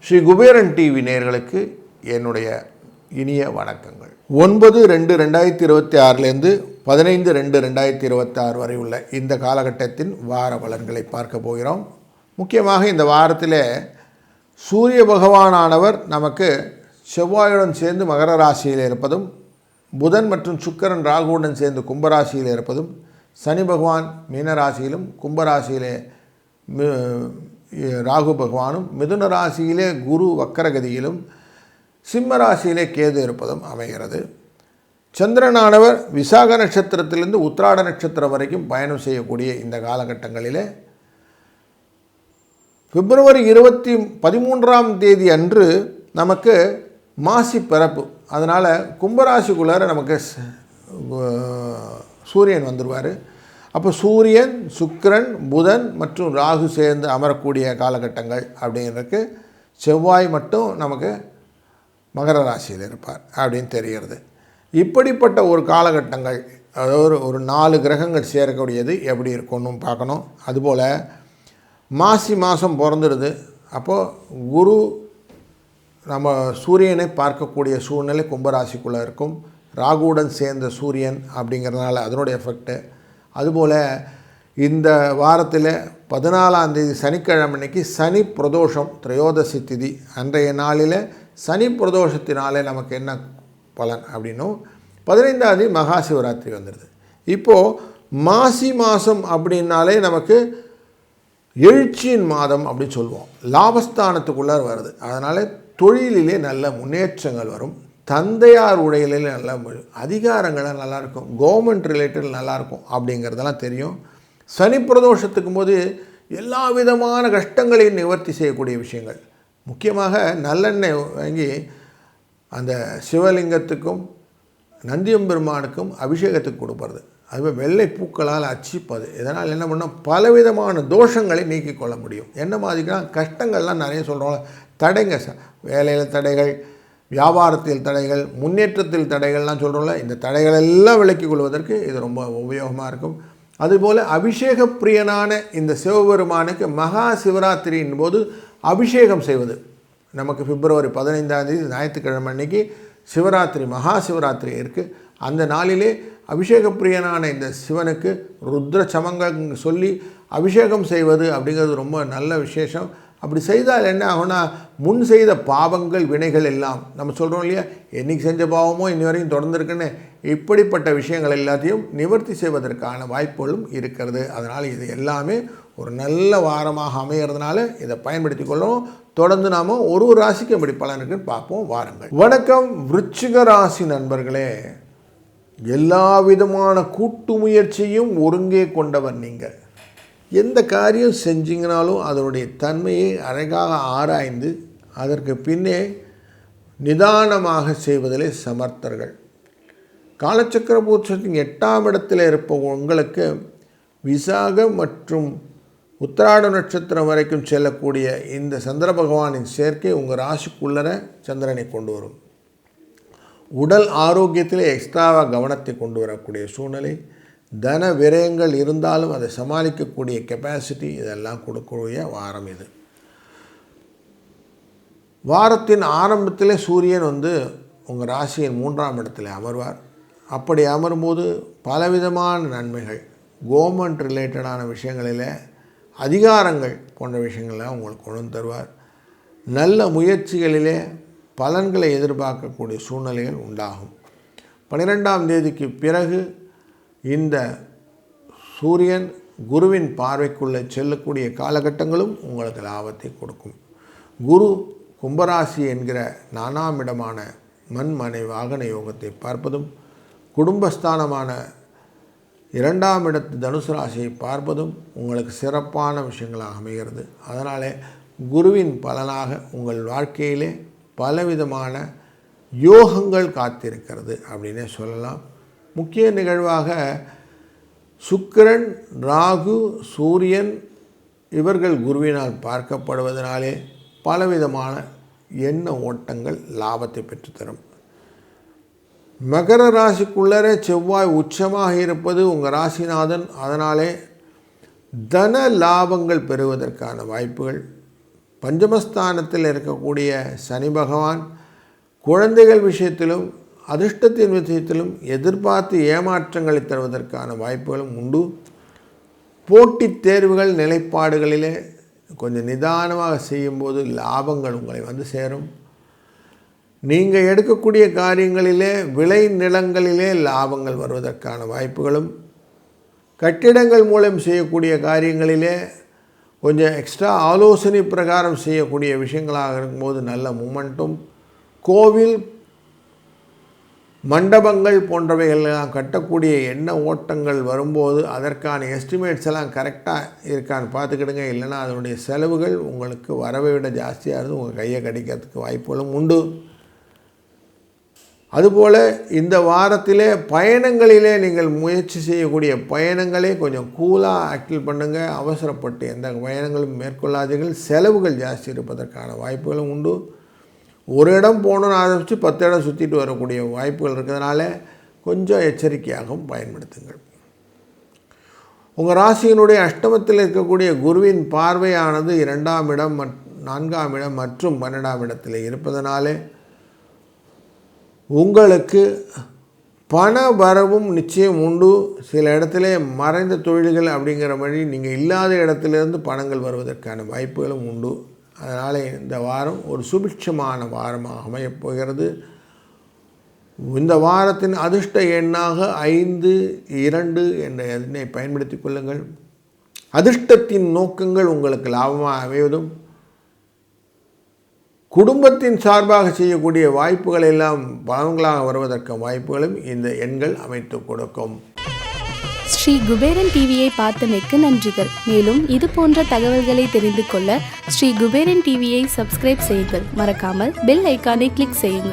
Sri Kuberan TV நேயர்களுக்கு என்னுடைய இனிய வணக்கங்கள். 9/2/2026 15/2/2026 வரை உள்ள இந்த காலகட்டத்தின் வார பலன்களை பார்க்க போகிறோம். முக்கியமாக இந்த வாரத்தில் சூரிய பகவானானவர் நமக்கு செவ்வாயுடன் சேர்ந்து மகர ராசியில் இருப்பதும், புதன் மற்றும் சுக்கிரன் ராகுவுடன் சேர்ந்து கும்பராசியில் இருப்பதும், சனி பகவான் மீனராசியிலும் கும்பராசியிலே ராகு பகவானும், மிதுன ராசியிலே குரு வக்கரகதியிலும், சிம்ம ராசியிலே கேது இருப்பதும் அமைகிறது. சந்திரனானவர் விசாக நட்சத்திரத்திலிருந்து உத்திராட நட்சத்திரம் வரைக்கும் பயணம் செய்யக்கூடிய இந்த காலகட்டங்களிலே பிப்ரவரி 13 அன்று நமக்கு மாசி பிறப்பு. அதனால் கும்பராசிக்குள்ளார நமக்கு சூரியன் வந்துடுவார். அப்போ சூரியன், சுக்கிரன், புதன் மற்றும் ராகு சேர்ந்து அமரக்கூடிய காலகட்டங்கள் அப்படிங்கிறதுக்கு செவ்வாய் மட்டும் நமக்கு மகர ராசியில் இருப்பார் அப்படின்னு தெரிகிறது. இப்படிப்பட்ட ஒரு காலகட்டங்கள், அதாவது ஒரு 4 கிரகங்கள் சேரக்கூடியது எப்படி இருக்குன்னு பார்க்கணும். அதுபோல் மாசி மாதம் பிறந்துடுது. அப்போது குரு நம்ம சூரியனை பார்க்கக்கூடிய சூழ்நிலை கும்பராசிக்குள்ளே இருக்கும். ராகுவுடன் சேர்ந்த சூரியன் அப்படிங்கிறதுனால அதனுடைய எஃபெக்ட்டு. அதுபோல் இந்த வாரத்தில் 14ஆம் தேதி சனிக்கிழமை அன்னைக்கு சனி பிரதோஷம், திரையோதசி திதி. அன்றைய நாளில் சனி பிரதோஷத்தினாலே நமக்கு என்ன பலன் அப்படின்னும், 15ஆம் தேதி மகா சிவராத்திரி வந்துடுது. இப்போது மாசி மாதம் அப்படின்னாலே நமக்கு எழுச்சியின் மாதம் அப்படின்னு சொல்லுவோம். லாபஸ்தானத்துக்குள்ளார வருது. அதனால் தொழிலிலே நல்ல முன்னேற்றங்கள் வரும். தந்தையார் உடையிலே நல்லா, அதிகாரங்கள்லாம் நல்லாயிருக்கும், கவர்மெண்ட் ரிலேட்டட் நல்லாயிருக்கும் அப்படிங்கிறதெல்லாம் தெரியும். சனி பிரதோஷத்துக்கும் போது எல்லா விதமான கஷ்டங்களையும் நிவர்த்தி செய்யக்கூடிய விஷயங்கள். முக்கியமாக நல்லெண்ணெய் வாங்கி அந்த சிவலிங்கத்துக்கும் நந்தியம்பெருமானுக்கும் அபிஷேகத்துக்கு கொடுப்பது, அதுமாதிரி வெள்ளை பூக்களால் அச்சிப்பது. இதனால் என்ன பண்ணால் பலவிதமான தோஷங்களை நீக்கிக் கொள்ள முடியும். என்ன மாதிரினா கஷ்டங்கள்லாம் நிறைய சொல்கிறோம். தடைங்க, வேலையில் தடைகள், வியாபாரத்தில் தடைகள், முன்னேற்றத்தில் தடைகள்லாம் சொல்கிறோம்ல. இந்த தடைகள் எல்லாம் விலக்கிக் கொள்வதற்கு இது ரொம்ப உபயோகமாக இருக்கும். அதுபோல் அபிஷேக பிரியனான இந்த சிவபெருமானுக்கு மகா சிவராத்திரியின் போது அபிஷேகம் செய்வது. நமக்கு பிப்ரவரி 15ஆம் தேதி ஞாயிற்றுக்கிழமை அன்னைக்கு சிவராத்திரி, மகா சிவராத்திரி இருக்குது. அந்த நாளிலே அபிஷேக பிரியனான இந்த சிவனுக்கு ருத்ர சமங்கள் சொல்லி அபிஷேகம் செய்வது அப்படிங்கிறது ரொம்ப நல்ல விசேஷம். அப்படி செய்தால் என்ன ஆகும்னா, முன் செய்த பாவங்கள், வினைகள் எல்லாம் நம்ம சொல்கிறோம் இல்லையா, என்றைக்கு செஞ்ச பாவமோ இன்னி வரைக்கும் தொடர்ந்துருக்குன்னு, இப்படிப்பட்ட விஷயங்கள் எல்லாத்தையும் நிவர்த்தி செய்வதற்கான வாய்ப்புகளும் இருக்கிறது. அதனால் இது எல்லாமே ஒரு நல்ல வாரமாக அமைகிறதுனால இதை பயன்படுத்தி கொள்ளணும். தொடர்ந்து நாம் ஒரு ராசிக்கு எப்படி பலன் இருக்குன்னு பார்ப்போம். வாருங்கள். வணக்கம் விருச்சிக ராசி நண்பர்களே. எல்லா விதமான கூட்டு முயற்சியும் ஒருங்கே கொண்டவர் நீங்கள். எந்த காரியம் செஞ்சிங்கனாலும் அதனுடைய தன்மையை அழகாக ஆராய்ந்து அதற்கு பின்னே நிதானமாக செய்வதிலே சமர்த்தர்கள். காலச்சக்கர பூட்சத்தின் 8ஆம் இடத்தில் இருப்ப உங்களுக்கு விசாகம் மற்றும் உத்திராட நட்சத்திரம் வரைக்கும் செல்லக்கூடிய இந்த சந்திர பகவானின் சேர்க்கை உங்கள் ராசிக்குள்ளர சந்திரனை கொண்டு வரும். உடல் ஆரோக்கியத்திலே எக்ஸ்ட்ராவாக கவனத்தை கொண்டு வரக்கூடிய சூழ்நிலை, தன விரயங்கள் இருந்தாலும் அதை சமாளிக்கக்கூடிய கெப்பாசிட்டி, இதெல்லாம் கொடுக்கக்கூடிய வாரம் இது. வாரத்தின் ஆரம்பத்தில் சூரியன் உங்கள் ராசியின் 3ஆம் இடத்தில் அமர்வார். அப்படி அமரும்போது பலவிதமான நன்மைகள், கவர்மெண்ட் ரிலேட்டடான விஷயங்களில் அதிகாரங்கள் போன்ற விஷயங்கள்லாம் உங்களுக்கு கொண்டு தருவார். நல்ல முயற்சிகளிலே பலன்களை எதிர்பார்க்கக்கூடிய சூழ்நிலைகள் உண்டாகும். 12ஆம் தேதிக்கு பிறகு இந்த சூரியன் குருவின் பார்வைக்குள்ளே செல்லக்கூடிய காலகட்டங்களும் உங்களுக்கு லாபத்தை கொடுக்கும். குரு கும்பராசி என்கிற 4ஆம் இடமான மண் மனை வாகன யோகத்தை பார்ப்பதும், குடும்பஸ்தானமான 2ஆம் இடத்து தனுசு ராசியை பார்ப்பதும் உங்களுக்கு சிறப்பான விஷயங்களாக அமைகிறது. அதனாலே குருவின் பலனாக உங்கள் வாழ்க்கையிலே பலவிதமான யோகங்கள் காத்திருக்கிறது அப்படின்னே சொல்லலாம். முக்கிய நிகழ்வாக சுக்கிரன், ராகு, சூரியன் இவர்கள் குருவினால் பார்க்கப்படுவதனாலே பலவிதமான எண்ண ஓட்டங்கள் லாபத்தை பெற்றுத்தரும். மகர ராசிக்குள்ளரே செவ்வாய் உச்சமாக இருப்பது உங்கள் ராசிநாதன். அதனாலே தன லாபங்கள் பெறுவதற்கான வாய்ப்புகள். பஞ்சமஸ்தானத்தில் இருக்கக்கூடிய சனி பகவான் குழந்தைகள் விஷயத்திலும் அதிர்ஷ்டத்தின் விஷயத்திலும் எதிர்பார்த்து ஏமாற்றங்களை தருவதற்கான வாய்ப்புகளும் உண்டு. போட்டித் தேர்வுகள் நிலைப்பாடுகளிலே கொஞ்சம் நிதானமாக செய்யும்போது லாபங்கள் உங்களை வந்து சேரும். நீங்கள் எடுக்கக்கூடிய காரியங்களிலே விளை நிலங்களிலே லாபங்கள் வருவதற்கான வாய்ப்புகளும், கட்டிடங்கள் மூலம் செய்யக்கூடிய காரியங்களிலே கொஞ்சம் எக்ஸ்ட்ரா ஆலோசனை பிரகாரம் செய்யக்கூடிய விஷயங்களாக இருக்கும்போது நல்ல மூமெண்ட்டும், கோவில் மண்டபங்கள் போன்றவைகளெல்லாம் கட்டக்கூடிய எண்ண ஓட்டங்கள் வரும்போது அதற்கான எஸ்டிமேட்ஸ் எல்லாம் கரெக்டாக இருக்கான்னு பார்த்துக்கிடுங்க. இல்லைனா அதனுடைய செலவுகள் உங்களுக்கு வரவை விட ஜாஸ்தியாக இருந்து உங்கள் கையை கடிக்கிறதுக்கு வாய்ப்புகளும் உண்டு. அதுபோல் இந்த வாரத்திலே பயணங்களிலே நீங்கள் முயற்சி செய்யக்கூடிய பயணங்களே கொஞ்சம் கூலாக ஆக்டிவ் பண்ணுங்கள். அவசரப்பட்டு எந்த பயணங்களும் மேற்கொள்ளாதீர்கள். செலவுகள் ஜாஸ்தி இருப்பதற்கான வாய்ப்புகளும் உண்டு. ஒரு இடம் போகணுன்னு ஆரம்பித்து 10 இடம் சுற்றிட்டு வரக்கூடிய வாய்ப்புகள் இருக்கிறதுனால கொஞ்சம் எச்சரிக்கையாகவும் பயன்படுத்துங்கள். உங்கள் ராசியினுடைய அஷ்டமத்தில் இருக்கக்கூடிய குருவின் பார்வையானது 2ஆம் இடம் 4ஆம் இடம் மற்றும் 12ஆம் இடத்தில் இருப்பதனாலே உங்களுக்கு பண வரவும் நிச்சயம் உண்டு. சில இடத்துல மறைந்த தொழில்கள் அப்படிங்கிற மாதிரி நீங்கள் இல்லாத இடத்துலேருந்து பணங்கள் வருவதற்கான வாய்ப்புகளும் உண்டு. அதனால் இந்த வாரம் ஒரு சுபிட்சமான வாரமாக அமையப் போகிறது. இந்த வாரத்தின் அதிர்ஷ்ட எண்ணாக 5, 2 என்ற எண்ணை பயன்படுத்தி கொள்ளுங்கள். அதிர்ஷ்டத்தின் நோக்கங்கள் உங்களுக்கு லாபமாக அமைவதும், குடும்பத்தின் சார்பாக செய்யக்கூடிய வாய்ப்புகள் எல்லாம் பலன்களாக வருவதற்கு வாய்ப்புகளும் இந்த எண்கள் அமைத்து கொடுக்கும். ஸ்ரீ குபேரன் டிவியை பார்த்தமைக்கு நன்றிகள். மேலும் இது போன்ற தகவல்களை தெரிந்து கொள்ள ஸ்ரீ குபேரன் டிவியை சப்ஸ்கிரைப் செய்யுங்கள். மறக்காமல் பெல் ஐக்கானை கிளிக் செய்யுங்கள்.